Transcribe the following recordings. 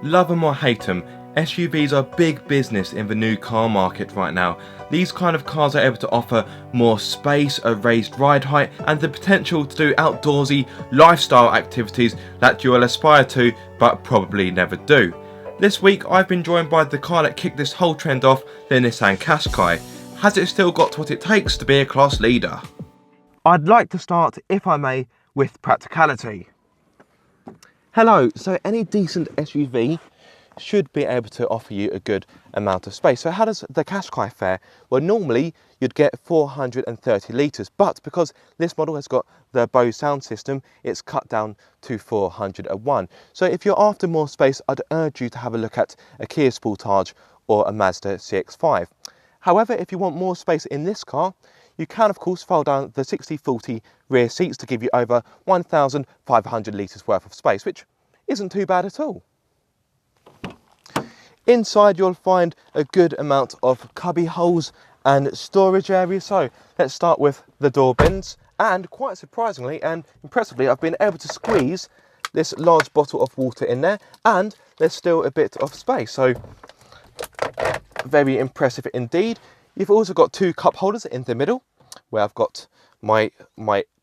Love them or hate them, SUVs are big business in the new car market right now. These kind of cars are able to offer more space, a raised ride height, and the potential to do outdoorsy lifestyle activities that you will aspire to but probably never do. This week I've been joined by the car that kicked this whole trend off, the Nissan Qashqai. Has it still got what it takes to be a class leader? I'd like to start, if I may, with Practicality. Hello, so any decent SUV should be able to offer you a good amount of space. So how does the Qashqai fare? Well, normally you'd get 430 litres, but because this model has got the Bose sound system, it's cut down to 401. So if you're after more space, I'd urge you to have a look at a Kia Sportage or a Mazda CX-5. However, if you want more space in this car, you can of course fold down the 60/40 rear seats to give you over 1,500 litres worth of space, which isn't too bad at all. Inside you'll find a good amount of cubby holes and storage areas. So let's start with the door bins, and quite surprisingly and impressively I've been able to squeeze this large bottle of water in there, and there's still a bit of space, so very impressive indeed. You've also got two cup holders in the middle where I've got my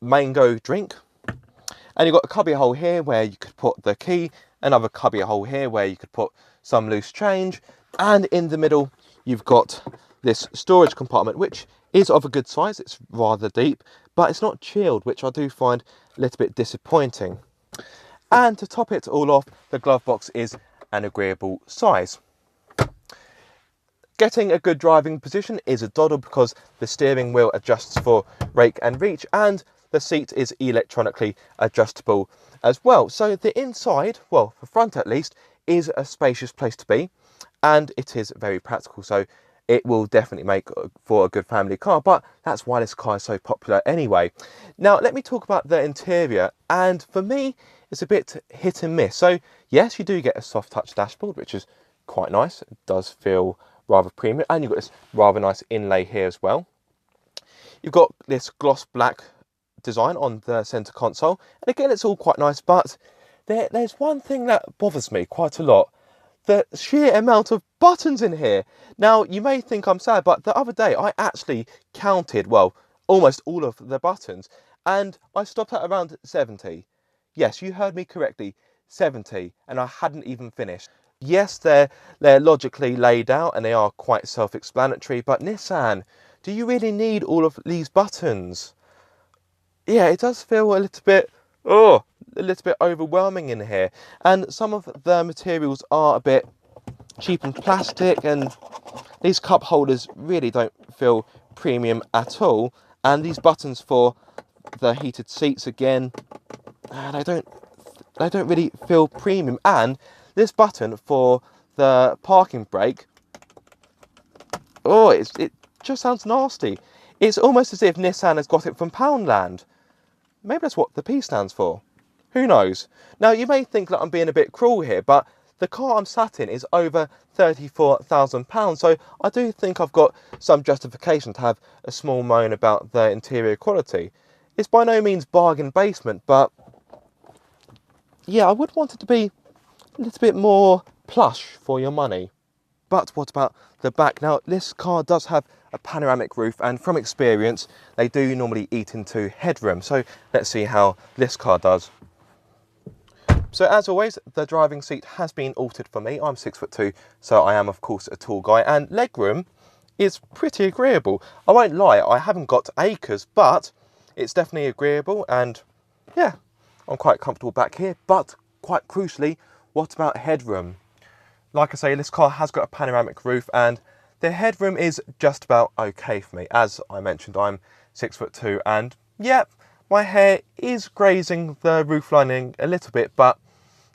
mango drink, and you've got a cubby hole here where you could put the key, another cubby hole here where you could put some loose change, and in the middle you've got this storage compartment, which is of a good size. It's rather deep, but it's not chilled, which I do find a little bit disappointing. And to top it all off, the glove box is an agreeable size. Getting a good driving position is a doddle because the steering wheel adjusts for rake and reach, and the seat is electronically adjustable as well. So the inside, well, the front at least, is a spacious place to be, and it is very practical. So it will definitely make for a good family car, but that's why this car is so popular anyway. Now let me talk about the interior, and for me it's a bit hit and miss. So yes, you do get a soft touch dashboard, which is quite nice. It does feel rather premium, and you've got this rather nice inlay here as well. You've got this gloss black design on the center console, and again it's all quite nice, but there's one thing that bothers me quite a lot: the sheer amount of buttons in here. Now you may think I'm sad, but the other day I actually counted, well, almost all of the buttons, and I stopped at around 70. Yes, you heard me correctly, 70, and I hadn't even finished. Yes, they're logically laid out and they are quite self-explanatory, but Nissan, do you really need all of these buttons? Yeah, it does feel a little bit overwhelming in here, and some of the materials are a bit cheap and plastic, and these cup holders really don't feel premium at all, and these buttons for the heated seats, again, they don't really feel premium. And this button for the parking brake, it just sounds nasty. It's almost as if Nissan has got it from Poundland. Maybe that's what the P stands for. Who knows? Now you may think that I'm being a bit cruel here, but the car I'm sat in is over £34,000, so I do think I've got some justification to have a small moan about the interior quality. It's by no means bargain basement, but yeah, I would want it to be a little bit more plush for your money. But what about the back? Now this car does have a panoramic roof, and from experience they do normally eat into headroom, so let's see how this car does. So as always, the driving seat has been altered for me. I'm 6'2", so I am of course a tall guy, and legroom is pretty agreeable. I won't lie, I haven't got acres, but it's definitely agreeable, and yeah, I'm quite comfortable back here. But quite crucially, what about headroom? Like I say, this car has got a panoramic roof, and the headroom is just about okay for me. As I mentioned, I'm 6'2", and yep, my hair is grazing the roof lining a little bit, but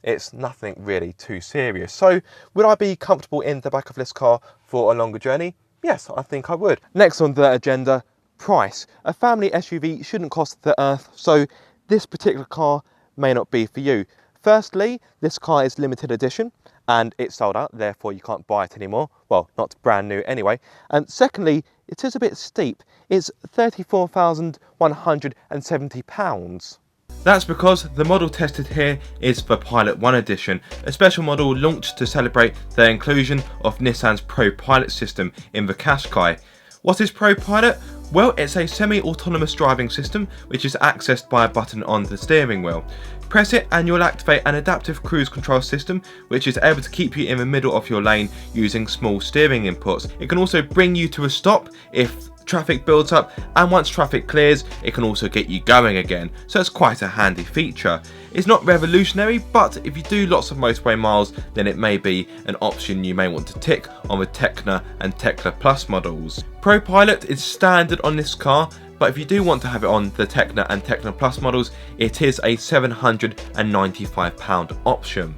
it's nothing really too serious. So would I be comfortable in the back of this car for a longer journey? Yes, I think I would. Next on the agenda, price. A family SUV shouldn't cost the earth, so this particular car may not be for you. Firstly, this car is limited edition and it's sold out, therefore you can't buy it anymore. Well, not brand new anyway. And secondly, it is a bit steep. It's £34,170. That's because the model tested here is the Pilot 1 edition, a special model launched to celebrate the inclusion of Nissan's ProPilot system in the Qashqai. What is ProPilot? Well, it's a semi-autonomous driving system which is accessed by a button on the steering wheel. Press it and you'll activate an adaptive cruise control system which is able to keep you in the middle of your lane using small steering inputs. It can also bring you to a stop if traffic builds up, and once traffic clears it can also get you going again, so it's quite a handy feature. It's not revolutionary, but if you do lots of motorway miles then it may be an option you may want to tick on the Tekna and Tekna Plus models. ProPilot is standard on this car, but if you do want to have it on the Tekna and Tekna Plus models it is a £795 option.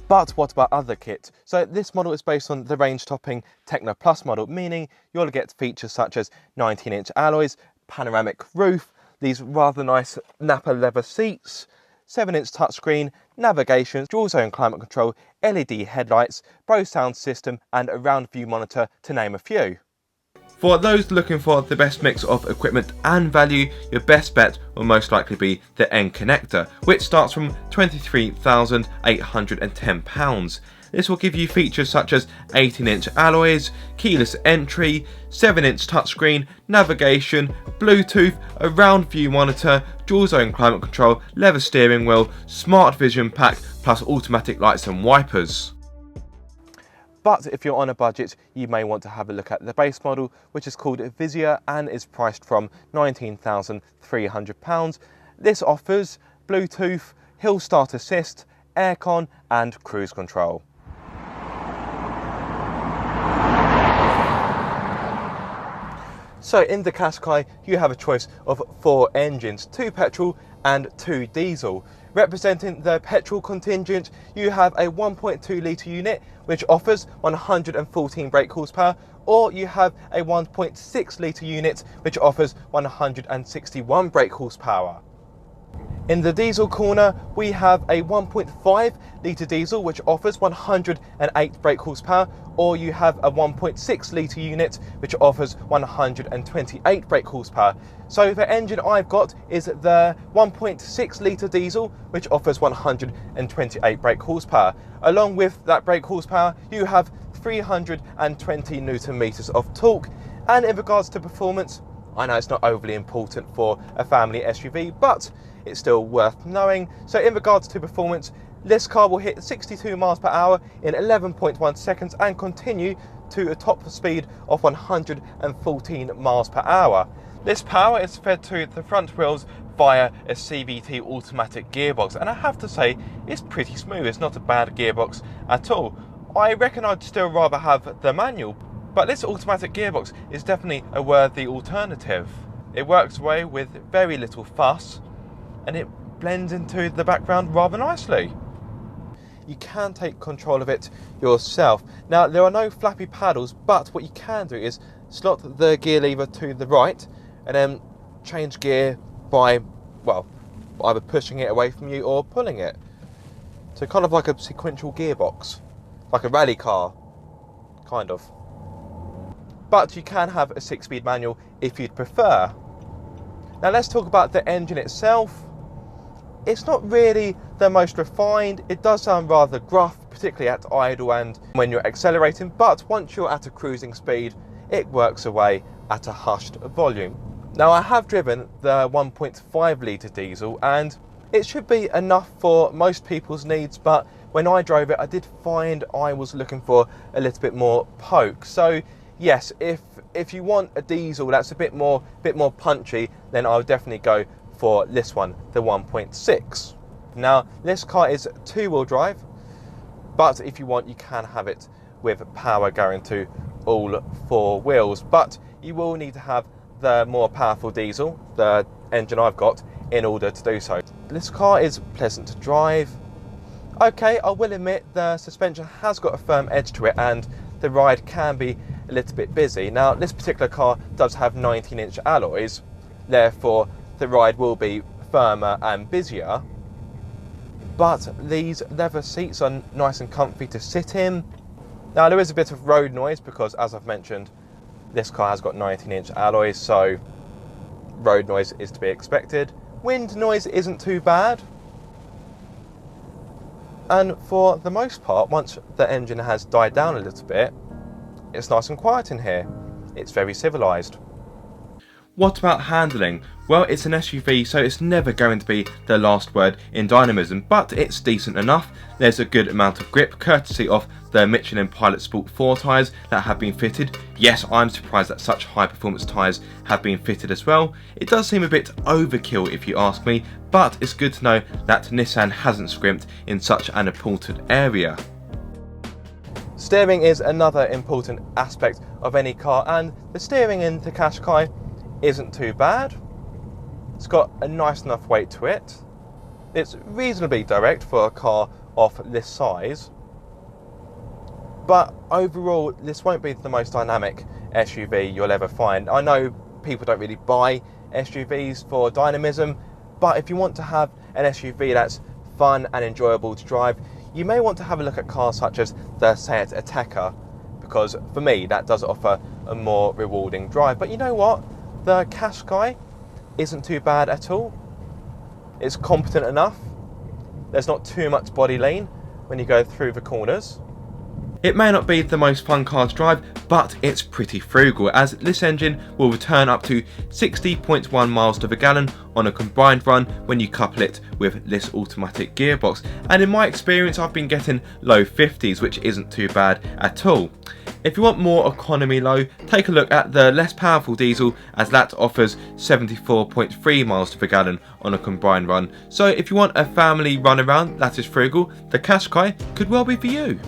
But what about other kit? So this model is based on the range-topping Tekna Plus model, meaning you'll get features such as 19-inch alloys, panoramic roof, these rather nice Napa leather seats, 7-inch touchscreen, navigation, dual zone climate control, LED headlights, Bose sound system and a round view monitor, to name a few. For those looking for the best mix of equipment and value, your best bet will most likely be the N connector, which starts from £23,810. This will give you features such as 18-inch alloys, keyless entry, 7-inch touchscreen, navigation, Bluetooth, a round view monitor, dual zone climate control, leather steering wheel, smart vision pack, plus automatic lights and wipers. But if you're on a budget, you may want to have a look at the base model, which is called Visia and is priced from £19,300. This offers Bluetooth, hill start assist, aircon and cruise control. So in the Qashqai, you have a choice of 4 engines, 2 petrol and 2 diesel. Representing the petrol contingent, you have a 1.2 litre unit which offers 114 brake horsepower, or you have a 1.6 litre unit which offers 161 brake horsepower. In the diesel corner, we have a 1.5 litre diesel which offers 108 brake horsepower, or you have a 1.6 litre unit which offers 128 brake horsepower. So the engine I've got is the 1.6 litre diesel which offers 128 brake horsepower. Along with that brake horsepower, you have 320 Newton meters of torque. And in regards to performance, I know it's not overly important for a family SUV, but it's still worth knowing. So in regards to performance, this car will hit 62 miles per hour in 11.1 seconds and continue to a top speed of 114 miles per hour. This power is fed to the front wheels via a CVT automatic gearbox, and I have to say it's pretty smooth. It's not a bad gearbox at all. I reckon I'd still rather have the manual, but this automatic gearbox is definitely a worthy alternative. It works away with very little fuss and it blends into the background rather nicely. You can take control of it yourself. Now there are no flappy paddles, but what you can do is slot the gear lever to the right and then change gear by, well, either pushing it away from you or pulling it. So kind of like a sequential gearbox, like a rally car, kind of. But you can have a 6-speed manual if you'd prefer. Now let's talk about the engine itself. It's not really the most refined. It does sound rather gruff, particularly at idle and when you're accelerating, but once you're at a cruising speed, it works away at a hushed volume. Now I have driven the 1.5 litre diesel and it should be enough for most people's needs, but when I drove it I did find I was looking for a little bit more poke. So yes, if you want a diesel that's a bit more punchy, then I would definitely go for this one, the 1.6. Now this car is 2-wheel drive, but if you want you can have it with power going to all 4 wheels, but you will need to have the more powerful diesel, the engine I've got, in order to do so. This car is pleasant to drive. Okay, I will admit the suspension has got a firm edge to it and the ride can be a little bit busy. Now this particular car does have 19-inch alloys, therefore the ride will be firmer and busier, but these leather seats are nice and comfy to sit in. Now there is a bit of road noise because, as I've mentioned, this car has got 19-inch alloys, so road noise is to be expected, Wind noise isn't too bad. And for the most part, once the engine has died down a little bit, it's nice and quiet in here. It's very civilised. What about handling? Well, it's an SUV, so it's never going to be the last word in dynamism, but it's decent enough. There's a good amount of grip, courtesy of the Michelin Pilot Sport 4 tyres that have been fitted. Yes, I'm surprised that such high performance tyres have been fitted as well. It does seem a bit overkill if you ask me, but it's good to know that Nissan hasn't scrimped in such an important area. Steering is another important aspect of any car, and the steering in the Qashqai isn't too bad. It's got a nice enough weight to it. It's reasonably direct for a car of this size. But overall, this won't be the most dynamic SUV you'll ever find. I know people don't really buy SUVs for dynamism, but if you want to have an SUV that's fun and enjoyable to drive, you may want to have a look at cars such as the Seat Ateca, because for me that does offer a more rewarding drive. But you know what? The Qashqai isn't too bad at all. It's competent enough. There's not too much body lean when you go through the corners. It may not be the most fun car to drive, but it's pretty frugal, as this engine will return up to 60.1 miles to the gallon on a combined run when you couple it with this automatic gearbox. And in my experience, I've been getting low 50s, which isn't too bad at all. If you want more economy low, take a look at the less powerful diesel, as that offers 74.3 miles to the gallon on a combined run. So if you want a family run around that is frugal, the Qashqai could well be for you.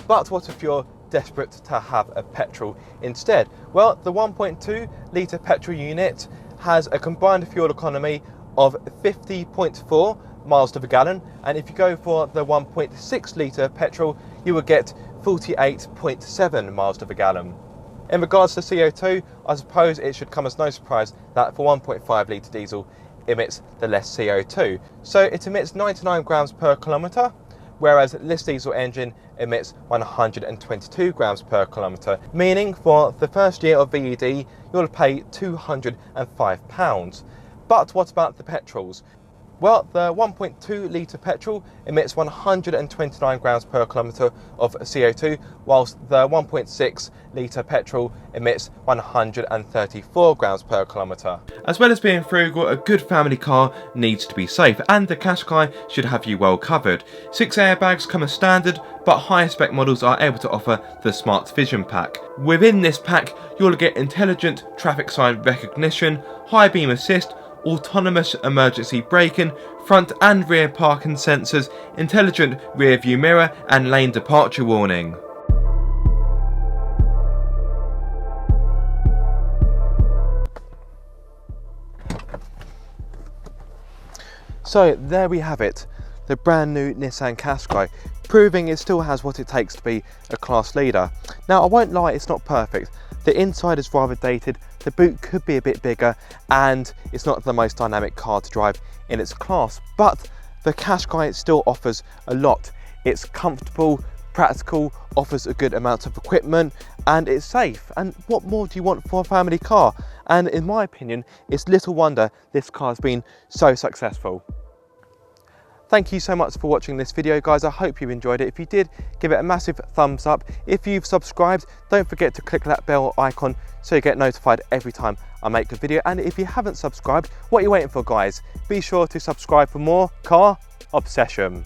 But what if you're desperate to have a petrol instead? Well, the 1.2 litre petrol unit has a combined fuel economy of 50.4 miles to the gallon, and if you go for the 1.6 litre petrol, you will get 48.7 miles to the gallon. In regards to CO2, I suppose it should come as no surprise that the 1.5 litre diesel emits the less CO2. So it emits 99 grams per kilometre, whereas this diesel engine emits 122 grams per kilometre, meaning for the first year of VED you'll pay £205. But what about the petrols? Well, the 1.2 litre petrol emits 129 grams per kilometre of CO2, whilst the 1.6 litre petrol emits 134 grams per kilometre. As well as being frugal, a good family car needs to be safe, and the Qashqai should have you well covered. 6 airbags come as standard, but higher spec models are able to offer the Smart Vision Pack. Within this pack, you'll get intelligent traffic sign recognition, high beam assist, autonomous emergency braking, front and rear parking sensors, intelligent rear view mirror and lane departure warning. So there we have it, the brand new Nissan Qashqai, proving it still has what it takes to be a class leader. Now I won't lie, it's not perfect. The inside is rather dated, the boot could be a bit bigger, and it's not the most dynamic car to drive in its class, but the Qashqai still offers a lot. It's comfortable, practical, offers a good amount of equipment, and it's safe. And what more do you want for a family car? And in my opinion, it's little wonder this car has been so successful. Thank you so much for watching this video, guys. I hope you enjoyed it. If you did, give it a massive thumbs up. If you've subscribed, don't forget to click that bell icon so you get notified every time I make a video. And if you haven't subscribed, what are you waiting for, guys? Be sure to subscribe for more car obsession.